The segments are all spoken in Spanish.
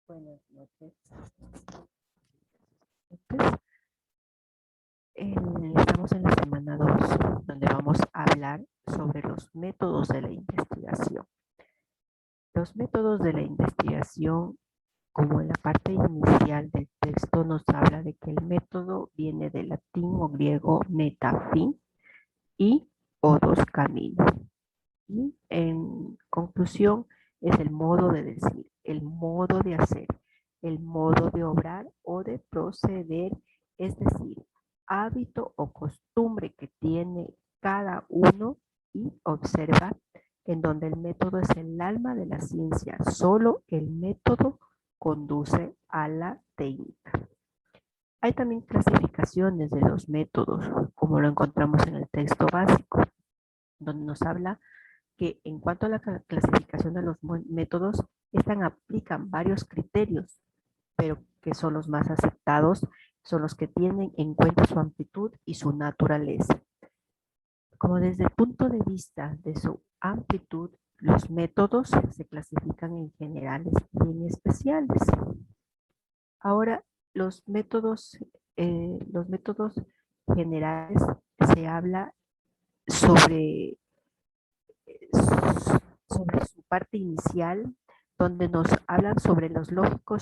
Buenas noches. Entonces, estamos en la semana 2, donde vamos a hablar sobre los métodos de la investigación. Los métodos de la investigación, como en la parte inicial del texto nos habla de que el método viene del latín o griego meta, fin, y odos, camino. Y en conclusión es el modo de decir, el modo de hacer, el modo de obrar o de proceder, es decir, hábito o costumbre que tiene cada uno y observa, en donde el método es el alma de la ciencia. Solo el método conduce a la técnica. Hay también clasificaciones de los métodos, como lo encontramos en el texto básico, donde nos habla que en cuanto a la clasificación de los métodos, estas aplican varios criterios, pero que son los más aceptados, son los que tienen en cuenta su amplitud y su naturaleza. Como desde el punto de vista de su amplitud, los métodos se clasifican en generales y en especiales. Ahora, los métodos generales se habla sobre su parte inicial, donde nos hablan sobre los lógicos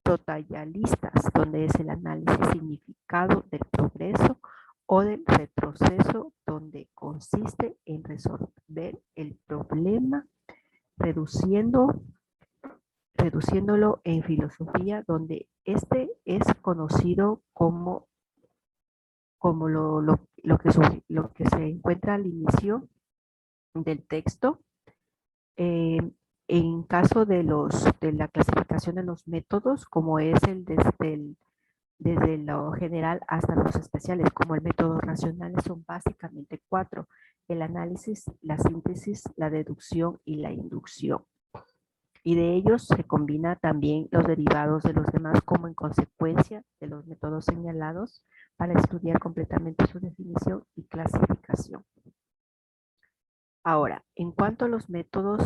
totalistas, donde es el análisis significado del progreso o del retroceso, donde consiste en resolver el problema reduciéndolo en filosofía, donde este es conocido como lo que se encuentra al inicio del texto. En caso de la clasificación de los métodos, como es desde lo general hasta los especiales, como el método racionales, son básicamente 4: el análisis, la síntesis, la deducción y la inducción. Y de ellos se combina también los derivados de los demás como en consecuencia de los métodos señalados para estudiar completamente su definición y clasificación. Ahora, en cuanto a los métodos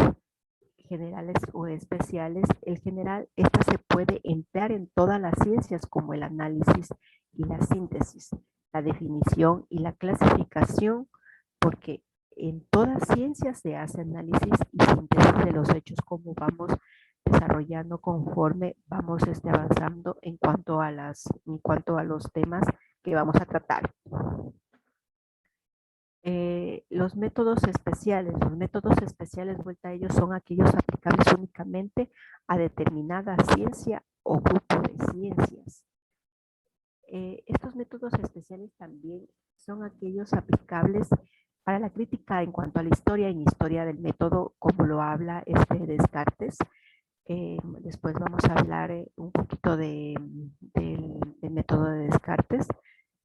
generales o especiales, el general, esta se puede emplear en todas las ciencias como el análisis y la síntesis, la definición y la clasificación, porque en todas ciencias se hace análisis y síntesis de los hechos, como vamos desarrollando conforme vamos avanzando en cuanto a los temas que vamos a tratar. Los métodos especiales, vuelta a ellos, son aquellos aplicables únicamente a determinada ciencia o grupo de ciencias. Estos métodos especiales también son aquellos aplicables para la crítica en cuanto a la historia, en historia del método, como lo habla Descartes. Después vamos a hablar un poquito del método de Descartes,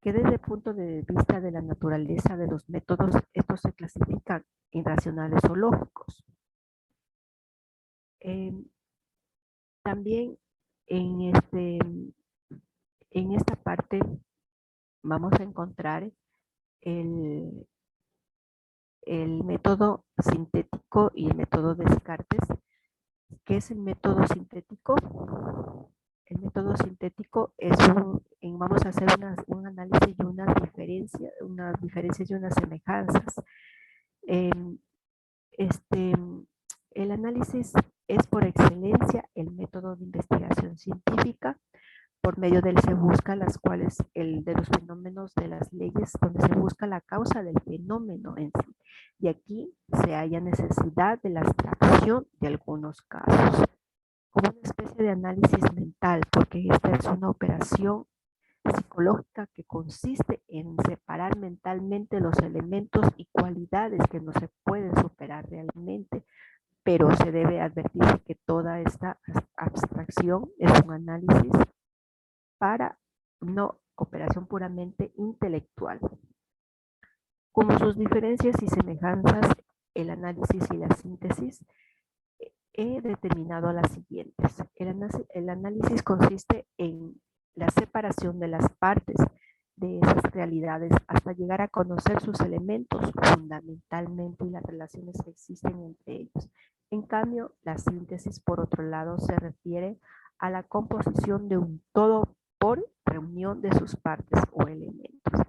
que desde el punto de vista de la naturaleza de los métodos, estos se clasifican en racionales o lógicos. También en esta parte vamos a encontrar el método sintético y el método de Descartes. ¿Qué es el método sintético? El método sintético es vamos a hacer un análisis y unas diferencias y unas semejanzas. El análisis es por excelencia el método de investigación científica. Por medio de él se busca de los fenómenos, de las leyes, donde se busca la causa del fenómeno en sí. Y aquí se halla necesidad de la abstracción de algunos casos, como una especie de análisis mental, porque esta es una operación psicológica que consiste en separar mentalmente los elementos y cualidades que no se pueden superar realmente, pero se debe advertir que toda esta abstracción es un análisis para una operación puramente intelectual. Como sus diferencias y semejanzas, el análisis y la síntesis, he determinado las siguientes. El análisis consiste en la separación de las partes de esas realidades hasta llegar a conocer sus elementos fundamentalmente y las relaciones que existen entre ellos. En cambio, la síntesis, por otro lado, se refiere a la composición de un todo por reunión de sus partes o elementos.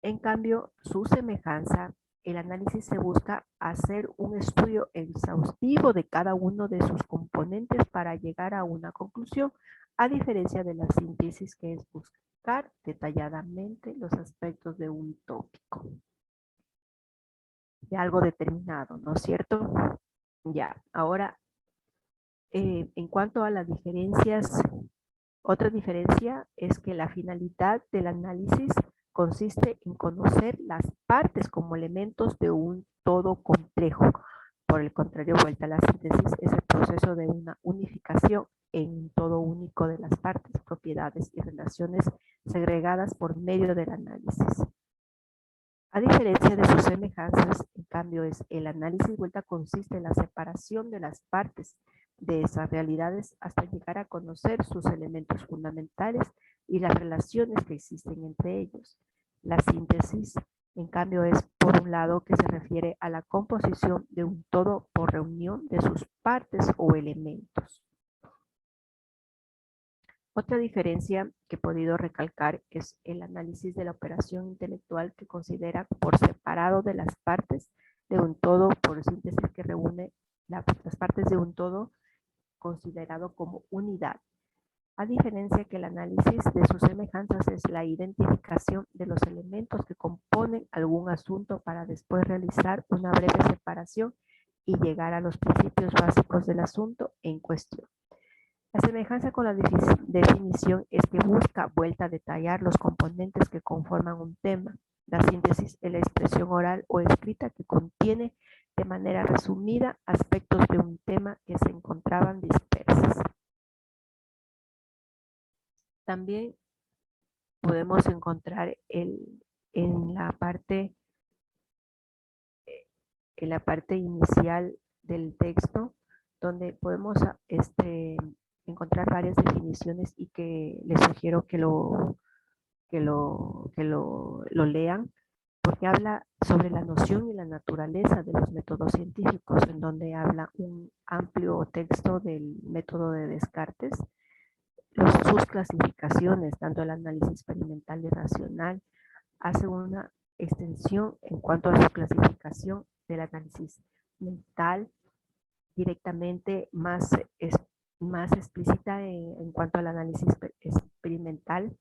En cambio, su semejanza, el análisis se busca hacer un estudio exhaustivo de cada uno de sus componentes para llegar a una conclusión, a diferencia de la síntesis, que es buscar detalladamente los aspectos de un tópico, de algo determinado, ¿no es cierto? Ya, ahora, en cuanto a las diferencias, otra diferencia es que la finalidad del análisis consiste en conocer las partes como elementos de un todo complejo. Por el contrario, vuelta a la síntesis es el proceso de una unificación en un todo único de las partes, propiedades y relaciones segregadas por medio del análisis. A diferencia de sus semejanzas, en cambio, el análisis vuelta consiste en la separación de las partes de esas realidades hasta llegar a conocer sus elementos fundamentales y las relaciones que existen entre ellos. La síntesis, en cambio, es por un lado que se refiere a la composición de un todo por reunión de sus partes o elementos. Otra diferencia que he podido recalcar es el análisis de la operación intelectual, que considera por separado de las partes de un todo por síntesis, que reúne las partes de un todo considerado como unidad. A diferencia que el análisis de sus semejanzas es la identificación de los elementos que componen algún asunto para después realizar una breve separación y llegar a los principios básicos del asunto en cuestión. La semejanza con la definición es que busca vuelta a detallar los componentes que conforman un tema. La síntesis es la expresión oral o escrita que contiene de manera resumida aspectos de un tema que se encontraban dispersos. También podemos encontrar en la parte inicial del texto, donde podemos encontrar varias definiciones, y que les sugiero que lo lean, porque habla sobre la noción y la naturaleza de los métodos científicos, en donde habla un amplio texto del método de Descartes, sus clasificaciones, tanto el análisis experimental y racional. Hace una extensión en cuanto a su clasificación del análisis mental, directamente más explícita en cuanto al análisis experimental,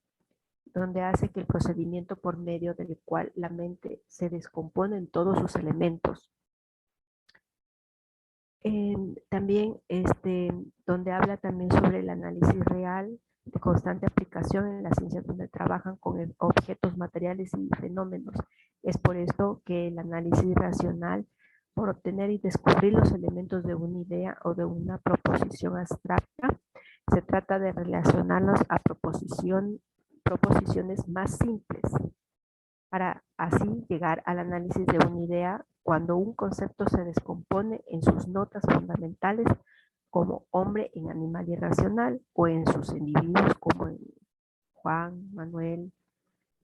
donde hace que el procedimiento por medio del cual la mente se descompone en todos sus elementos. También donde habla también sobre el análisis real de constante aplicación en las ciencias, donde trabajan con objetos materiales y fenómenos. Es por esto que el análisis racional, por obtener y descubrir los elementos de una idea o de una proposición abstracta, se trata de relacionarlos a proposiciones más simples, para así llegar al análisis de una idea cuando un concepto se descompone en sus notas fundamentales, como hombre en animal irracional, o en sus individuos como en Juan, Manuel.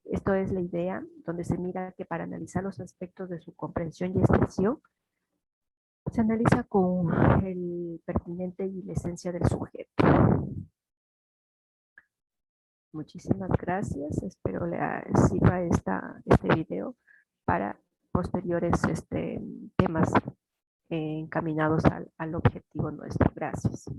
Esto es la idea, donde se mira que para analizar los aspectos de su comprensión y expresión, se analiza con el pertinente y la esencia del sujeto. Muchísimas gracias. Espero le sirva este video para posteriores temas encaminados al objetivo nuestro. Gracias.